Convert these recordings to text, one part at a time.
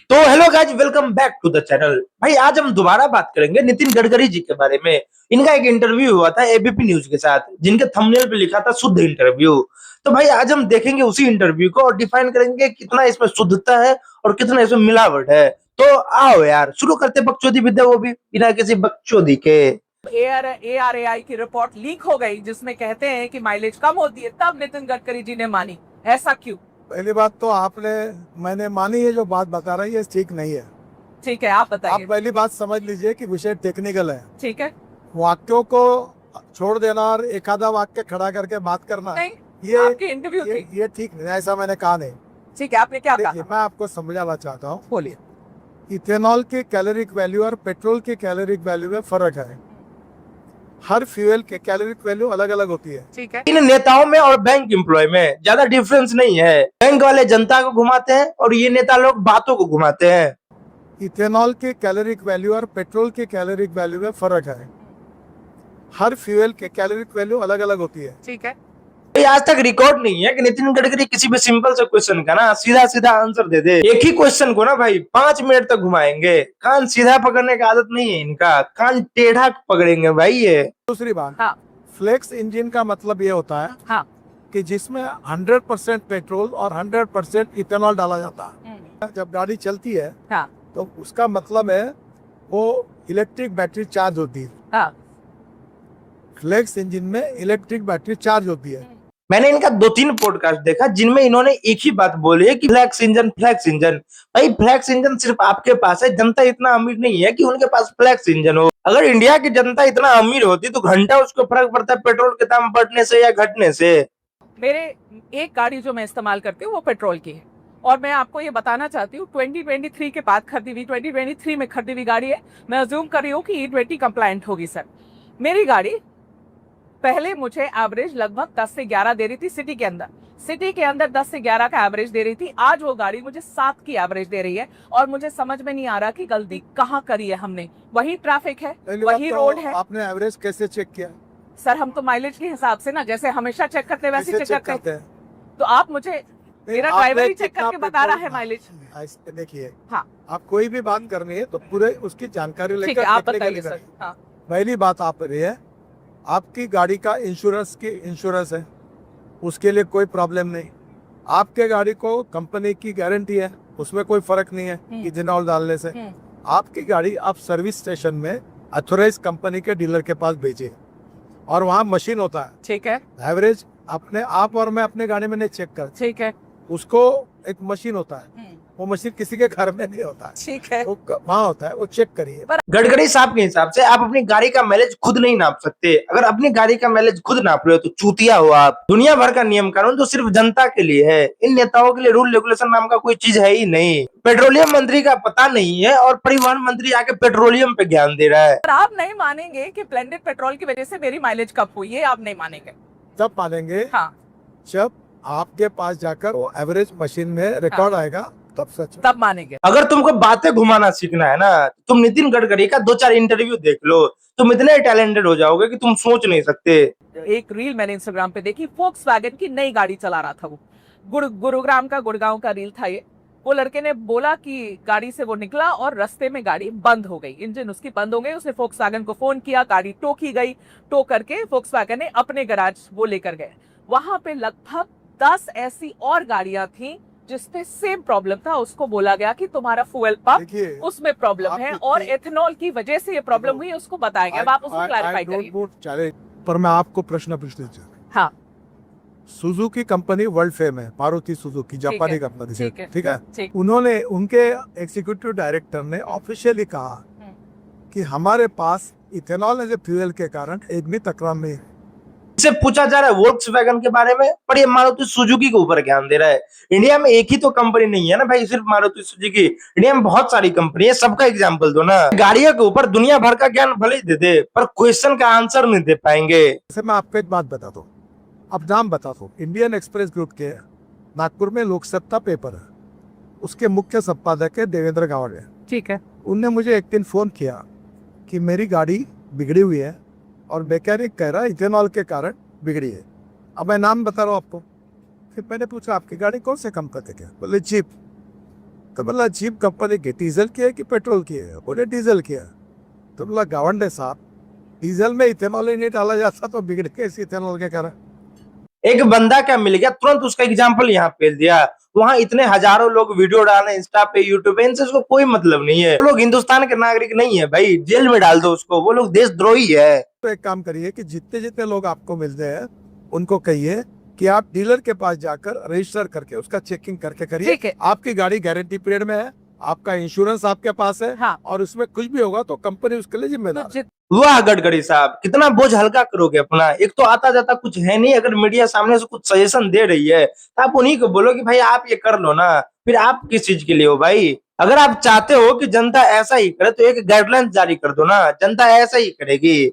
तो hello guys, welcome back to the channel. भाई आज हम दोबारा बात करेंगे नितिन गडकरी जी के बारे में। इनका एक इंटरव्यू हुआ था एबीपी न्यूज के साथ, जिनके थंबनेल पे लिखा था शुद्ध इंटरव्यू। तो भाई आज हम देखेंगे उसी इंटरव्यू को और डिफाइन करेंगे कितना इसमें शुद्धता है और कितना इसमें मिलावट है। तो आओ यार शुरू करते बकचोदी विद्या, वो भी बिना किसी बकचोदी के। ARAI की रिपोर्ट लीक हो गई जिसमें कहते हैं कि माइलेज कम होती है, तब नितिन गडकरी जी ने मानी। ऐसा क्यों? पहली बात तो मैंने मानी है, जो बात बता रही है ठीक नहीं है। ठीक है, आप आप बताइए। पहली बात समझ लीजिए कि विषय टेक्निकल है। ठीक है, वाक्यों को छोड़ देना और एक आधा वाक्य खड़ा करके बात करना, नहीं ये आपकी इंटरव्यू थी। ये ठीक नहीं, ऐसा मैंने कहा नहीं। ठीक है, आपने क्या देखिए, कहा? मैं आपको समझाना चाहता हूँ। बोलिए। इथेनॉल की कैलोरिक वैल्यू और पेट्रोल की कैलोरिक वैल्यू में फर्क है। हर फ्यूल के कैलोरिक वैल्यू अलग अलग होती है। ठीक है, इन नेताओं में और बैंक एम्प्लॉय में ज्यादा डिफरेंस नहीं है। बैंक वाले जनता को घुमाते हैं और ये नेता लोग बातों को घुमाते हैं। इथेनॉल की कैलोरिक वैल्यू और पेट्रोल की कैलोरिक वैल्यू में फर्क है। हर फ्यूल के कैलोरिक वैल्यू अलग अलग होती है। ठीक है। ये आज तक रिकॉर्ड नहीं है कि नितिन गडकरी किसी भी सिंपल से क्वेश्चन का ना सीधा सीधा आंसर दे दे। एक ही क्वेश्चन को ना भाई 5 मिनट तक घुमाएंगे। कान सीधा पकड़ने की आदत नहीं है इनका, कान टेढ़ा पकड़ेंगे भाई ये। दूसरी बात, हाँ फ्लेक्स इंजन का मतलब ये होता है हाँ। कि जिसमें 100% पेट्रोल और 100% इथेनॉल डाला जाता है। जब गाड़ी चलती है हाँ तो उसका मतलब है वो इलेक्ट्रिक बैटरी चार्ज होती है। हाँ। फ्लेक्स इंजन में इलेक्ट्रिक बैटरी चार्ज होती है। मैंने इनका 2-3 पॉडकास्ट देखा जिनमें इन्होंने एक ही बात बोली है कि फ्लैक्स इंजन फ्लैक्स इंजन। भाई फ्लैक्स इंजन सिर्फ आपके पास है, जनता इतना अमीर नहीं है कि उनके पास फ्लैक्स इंजन हो। अगर इंडिया की जनता इतना अमीर होती तो घंटा उसको फर्क पड़ता है पेट्रोल के दाम बढ़ने से या घटने से। मेरे एक गाड़ी जो मैं इस्तेमाल करती हूँ वो पेट्रोल की है, और मैं आपको ये बताना चाहती हूँ 2023 के बाद खरीदी हुई, 2023 में खरीदी हुई गाड़ी है। मैं अज्यूम कर रही हूँ कि E20 कंप्लायंट होगी। सर, मेरी गाड़ी पहले मुझे एवरेज लगभग 10 से 11 दे रही थी सिटी के अंदर 10 से 11 का एवरेज दे रही थी। आज वो गाड़ी मुझे 7 की एवरेज दे रही है और मुझे समझ में नहीं आ रहा कि गलती कहाँ करी है हमने। वही ट्रैफिक है, वही रोड है। आपने एवरेज कैसे चेक किया? सर, हम तो माइलेज के हिसाब से ना, जैसे हमेशा चेक करते वैसे कैसे चेक करते हैं? तो आप मुझे, मेरा ड्राइवर ही चेक करके बता रहा है माइलेज। देखिए, हाँ आप कोई भी बात करनी है तो पूरे उसकी जानकारी ठीक है, लेकर आप technically बताइए सर। करें। हाँ पहली बात आप रही है, आपकी गाड़ी का इंश्योरेंस है, उसके लिए कोई प्रॉब्लम नहीं। आपके गाड़ी को कंपनी की गारंटी है, उसमें कोई फर्क नहीं है इथेनॉल डालने से। आपकी गाड़ी आप सर्विस स्टेशन में अथोराइज कंपनी के डीलर के पास भेजिए और वहाँ मशीन होता है। ठीक है, एवरेज आप और मैं अपने गाड़ी में नहीं चेक कर, ठीक है, उसको एक मशीन होता है, वो मशीन किसी के घर में नहीं होता है, ठीक है। वो वहाँ होता है, वो चेक करिए। गडकरी साहब के हिसाब से आप अपनी गाड़ी का माइलेज खुद नहीं नाप सकते। अगर अपनी गाड़ी का माइलेज खुद नाप रहे हो तो चूतिया हो आप। दुनिया भर का नियम कानून तो सिर्फ जनता के लिए है, इन नेताओं के लिए रूल रेगुलेशन नाम का कोई चीज है ही नहीं। पेट्रोलियम मंत्री का पता नहीं है और परिवहन मंत्री आके पेट्रोलियम पे ज्ञान दे रहा है। पर आप नहीं मानेंगे कि ब्लेंडेड पेट्रोल की वजह से मेरी माइलेज कम हुई है, आप नहीं मानेंगे। तब मानेंगे हाँ, जब आपके पास जाकर वो एवरेज मशीन में रिकॉर्ड आएगा, तब सच है। तब मानेंगे। अगर तुमको बातें घुमाना सीखना है ना, तुम नितिन गडकरी का 2-4 इंटरव्यू देख लो, तुम इतने टैलेंटेड हो जाओगे कि तुम सोच नहीं सकते। एक रील मैंने इंस्टाग्राम पे देखी, फोक्सवैगन की नई गाड़ी चला रहा था वो। गुरुग्राम का गुड़गांव का रील था ये। वो लड़के ने बोला कि गाड़ी से वो निकला और रास्ते में गाड़ी बंद हो गई, इंजन उसकी बंद हो गई। उसने फोक्सवैगन को फोन किया, गाड़ी टो की गई। टो करके फोक्सवैगन ने अपने गैराज वो लेकर गए। वहां पे लगभग 10 ऐसी और गाड़ियां थी जिसपे सेम प्रॉब्लम था। उसको बोला गया कि तुम्हारा फ्यूल पंप देखिए, उसमें प्रॉब्लम है और एथेनॉल की वजह से ये प्रॉब्लम हुई, उसको बताया गया। अब आप उसको क्लैरिफाई करिए। पर मैं आपको प्रश्न पूछना चाहता हूँ। हाँ सुजुकी कंपनी वर्ल्ड फेम है, मारुति सुजुकी जापानी है, कंपनी, ठीक है, ठीक है। ठीक। उन्होंने, उनके एग्जीक्यूटिव डायरेक्टर ने ऑफिशियली कहा कि हमारे पास इथेनॉल एज ए फ्यूल के कारण एक भी तकरार नहीं। इससे पूछा जा रहा है वोक्सवैगन के बारे में, पर ये मारुति सुजुकी के ऊपर ज्ञान दे रहा है। इंडिया में एक ही तो कंपनी नहीं है ना भाई, सिर्फ मारुति सुजुकी। इंडिया में बहुत सारी कंपनी है, सबका एग्जांपल दो ना। गाड़ियों के ऊपर दुनिया भर का ज्ञान भले ही दे दे, पर क्वेश्चन का आंसर नहीं दे पाएंगे। जैसे मैं आपको एक बात बता दूं, अब नाम बता दूं, इंडियन एक्सप्रेस ग्रुप के नागपुर में लोकसत्ता पेपर है, उसके मुख्य संपादक है देवेंद्र गावड़े। ठीक है। उनने मुझे एक दिन फोन किया कि मेरी गाड़ी बिगड़ी हुई है और मैकेनिक कह रहा है इथेनॉल के कारण बिगड़ी है। अब मैं नाम बता रहा हूँ आपको। फिर मैंने पूछा आपकी गाड़ी कौन से कंपनी की है? बोले जीप। तो बोला जीप कंपनी की डीजल की है कि पेट्रोल की है? बोले डीजल की है। तो बोला गावंडे साहब, डीजल में इथेनॉल ही नहीं डाला जाता तो बिगड़ के इस इथेनॉल के कारण। एक बंदा क्या मिल गया, तुरंत उसका एग्जाम्पल यहाँ पेश दिया। वहां इतने हजारों लोग वीडियो डाले इंस्टा पे, यूट्यूब पे, इनसे उसको कोई मतलब नहीं है। वो लोग हिंदुस्तान के नागरिक नहीं है भाई, जेल में डाल दो उसको, वो लोग देशद्रोही है। तो एक काम करिए कि जितने जितने लोग आपको मिलते हैं उनको कहिए कि आप डीलर के पास जाकर रजिस्टर करके उसका चेकिंग करके ठीक करिए। है। आपकी गाड़ी गारंटी पीरियड में है, आपका इंश्योरेंस आपके पास है, हाँ। और उसमें कुछ भी होगा तो कंपनी उसके लिए तो जिम्मेदार है। वाह गडकरी साहब, कितना बोझ हल्का करोगे अपना। एक तो आता जाता कुछ है नहीं, अगर मीडिया सामने से कुछ सजेशन दे रही है तो आप उन्हीं को बोलो कि भाई आप ये कर लो ना। फिर आप किस चीज के लिए हो भाई? अगर आप चाहते हो कि जनता ऐसा ही करे तो एक गाइडलाइन जारी कर दो ना, जनता ऐसा ही करेगी।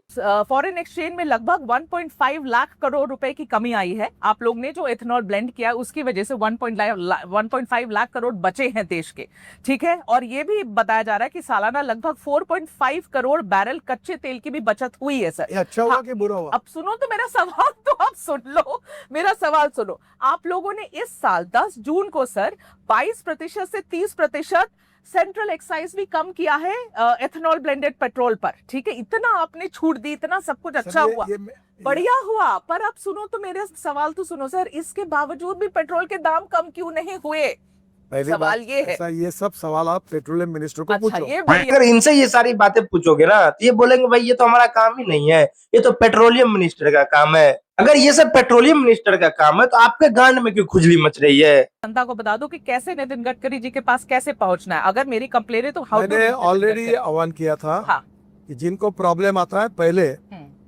फॉरेन एक्सचेंज में लगभग 1.5 लाख करोड़ रुपए की कमी आई है। आप लोग ने जो एथेनॉल ब्लेंड किया उसकी वजह से 1.5 लाख करोड़ बचे हैं देश के, ठीक है। और ये भी बताया जा रहा है कि सालाना लगभग 4.5 करोड़ बैरल कच्चे तेल की भी बचत हुई है सर। ये अच्छा हुआ हाँ, कि बुरा हुआ? अब सुनो तो मेरा सवाल, तो आप सुन लो मेरा सवाल सुनो। आप लोगों ने इस साल 10 जून को सर 22% से 30% सेंट्रल एक्साइज भी कम किया है एथेनॉल ब्लेंडेड पेट्रोल पर, ठीक है। इतना आपने छूट दी, इतना सब कुछ अच्छा हुआ, बढ़िया हुआ। पर अब सुनो तो मेरे सवाल तो सुनो सर, इसके बावजूद भी पेट्रोल के दाम कम क्यों नहीं हुए? सवाल ये है। ये सब सवाल आप पेट्रोलियम मिनिस्टर को अच्छा, पूछो। ये बढ़िया। अगर इनसे ये सारी बातें पूछोगे ना तो ये बोलेंगे भाई ये तो हमारा काम ही नहीं है, ये तो पेट्रोलियम मिनिस्टर का काम है। अगर ये सब पेट्रोलियम मिनिस्टर का काम है तो आपके गांड में क्यों खुजली मच रही है? जनता को बता दो कि कैसे नितिन गडकरी जी के पास कैसे पहुंचना है। अगर मेरी कंप्लेन है तो मैंने ऑलरेडी आह्वान किया था हाँ। कि जिनको प्रॉब्लम आता है पहले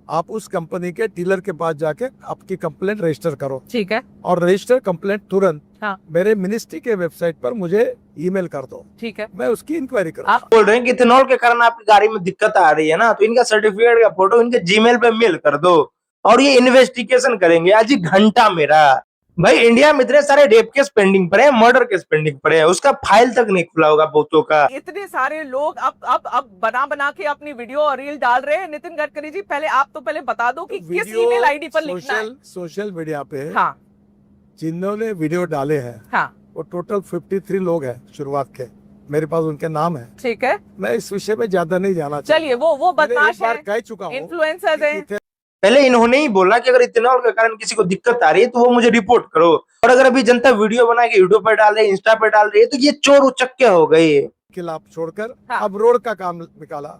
आप उस कंपनी के डीलर के पास जाके आपकी कंप्लेंट रजिस्टर करो, ठीक है। और रजिस्टर कंप्लेंट तुरंत हाँ। मेरे मिनिस्ट्री के वेबसाइट पर मुझे ईमेल कर दो, ठीक है। मैं उसकी इंक्वायरी करूँ। आप बोल रहे हैं कि इथेनॉल के कारण आपकी गाड़ी में दिक्कत आ रही है ना, तो इनका सर्टिफिकेट का फोटो इनके जीमेल पे मेल कर दो और ये इन्वेस्टिगेशन करेंगे। आज ही घंटा मेरा भाई, इंडिया में इतने सारे रेप केस पेंडिंग पड़े हैं, मर्डर केस पेंडिंग पड़े हैं, उसका फाइल तक नहीं खुला होगा बहुतों का। इतने सारे लोग अब बना के अपनी वीडियो और रील डाल रहे हैं। नितिन गडकरी जी, पहले आप तो पहले बता दो कि किस ईमेल आईडी पर लिखना है। सोशल मीडिया पे हाँ जिन्होंने वीडियो डाले हैं हाँ, वो टोटल 53 लोग हैं शुरुआत के, मेरे पास उनके नाम है। ठीक है। मैं इस विषय में ज्यादा नहीं जाना चाहता। चलिए, वो बदमाश है, कह चुका हूँ, इन्फ्लुएंसर्स हैं। पहले इन्होंने ही बोला कि अगर इथेनॉल के कारण किसी को दिक्कत आ रही है तो वो मुझे रिपोर्ट करो, और अगर अभी जनता वीडियो बना के यूट्यूब पर डाल रही है, इंस्टा पर डाल रही है, तो ये चोर उचक्के हो गए। खिलाफ छोड़कर हाँ। अब रोड का काम निकाला,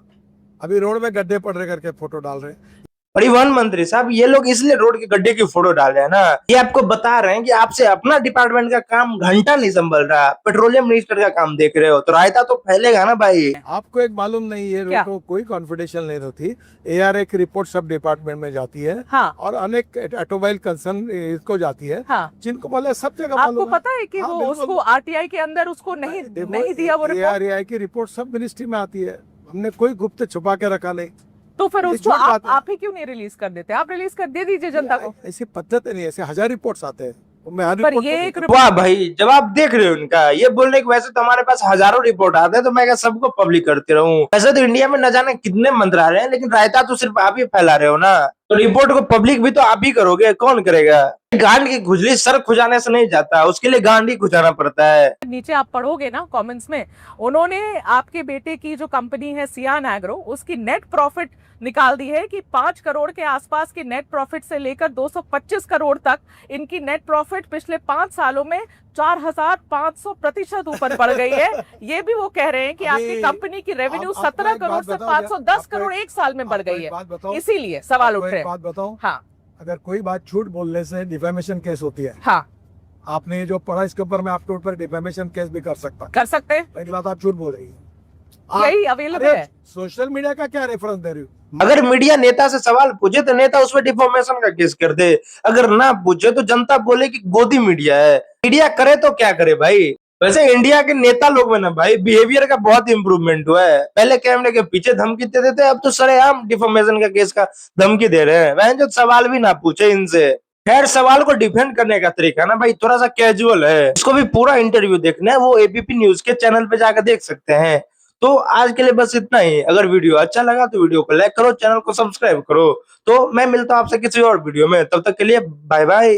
अभी रोड में गड्ढे पड़ रहे करके फोटो डाल रहे हैं। परिवहन मंत्री साहब, ये लोग इसलिए रोड के गड्ढे की फोटो डाल रहे हैं ना, ये आपको बता रहे हैं कि आपसे अपना डिपार्टमेंट का काम घंटा नहीं संभल रहा, पेट्रोलियम मिनिस्टर का काम देख रहे हो, तो रायता तो फैलेगा ना भाई। आपको एक मालूम नहीं है, क्या? रोड कोई कॉन्फिडेंशियल नहीं होती। ARA की रिपोर्ट सब डिपार्टमेंट में जाती है, हाँ और अनेक ऑटोमोबाइल कंसर्न इसको जाती है, हाँ। जिनको बोले सब जगह आपको मालूम है। पता है कि हाँ, वो बिल्कुल। उसको RTI के अंदर उसको नहीं दिया वो रिपोर्ट। ARAI की रिपोर्ट सब मिनिस्ट्री में आती है, हमने कोई गुप्त छुपा के रखा नहीं। तो फिर ये उसको झूठ बात है। आप ही क्यों नहीं रिलीज कर देते? आप रिलीज कर दे दीजिए जनता को। ऐसी पद्धत नहीं है, ऐसे 1000 रिपोर्ट्स आते हैं, मैं हर पर रिपोर्ट ये को एक देखता वाह भाई, जब आप देख रहे हो इनका ये बोलने की, वैसे तो हमारे पास हजारों रिपोर्ट आते हैं तो मैं क्या सबको पब्लिक करते रहूं? वैसे तो इंडिया में न जाने कितने मंत्रालय हैं, लेकिन रायता तो सिर्फ आप ही फैला रहे हो ना, तो रिपोर्ट को पब्लिक भी तो आप ही करोगे, कौन करेगा? गांड की खुजली सर खुजाने से नहीं जाता, उसके लिए गांड ही खुजाना पड़ता है। नीचे आप पढ़ोगे ना कमेंट्स में, उन्होंने आपके बेटे की जो कंपनी है सियान एग्रो, उसकी नेट प्रॉफिट निकाल दी है कि 5 करोड़ के आसपास की नेट प्रॉफिट से लेकर 225 करोड़ तक इनकी नेट प्रॉफिट पिछले 5 सालों में 4500% ऊपर बढ़ गई है। ये भी वो कह रहे हैं कि आपकी कंपनी की रेवेन्यू 17 करोड़ से 510 करोड़ एक साल में बढ़ गई है। इसीलिए सवाल उठ रहे हैं। बात बताओ, हाँ अगर कोई बात झूठ बोलने से डिफेमेशन केस होती है, हाँ, आपने जो पढ़ा इसके ऊपर मैं आपके ऊपर डिफेमेशन केस भी कर सकता। कर सकते हैं, पहली बात, आप झूठ बोल रही है। यही अवेलेबल है। सोशल मीडिया का क्या रेफरेंस दे रही हो? अगर मीडिया नेता से सवाल पूछे तो नेता उस पर डिफॉर्मेशन का केस कर दे, अगर ना पूछे तो जनता बोले कि गोदी मीडिया है। मीडिया करे तो क्या करे भाई? वैसे इंडिया के नेता लोग में ना भाई बिहेवियर का बहुत इंप्रूवमेंट हुआ है। पहले कैमरे के पीछे धमकी देते थे, अब तो सरेआम डिफॉर्मेशन का केस का धमकी दे रहे हैं। वह जो सवाल भी ना पूछे इनसे। खैर, सवाल को डिफेंड करने का तरीका ना भाई थोड़ा सा कैजुअल है, इसको भी पूरा इंटरव्यू देखना है वो ABP न्यूज के चैनल पे जाकर देख सकते हैं। तो आज के लिए बस इतना ही। अगर वीडियो अच्छा लगा तो वीडियो को लाइक करो, चैनल को सब्सक्राइब करो। तो मैं मिलता हूं आपसे किसी और वीडियो में, तब तक के लिए बाय बाय।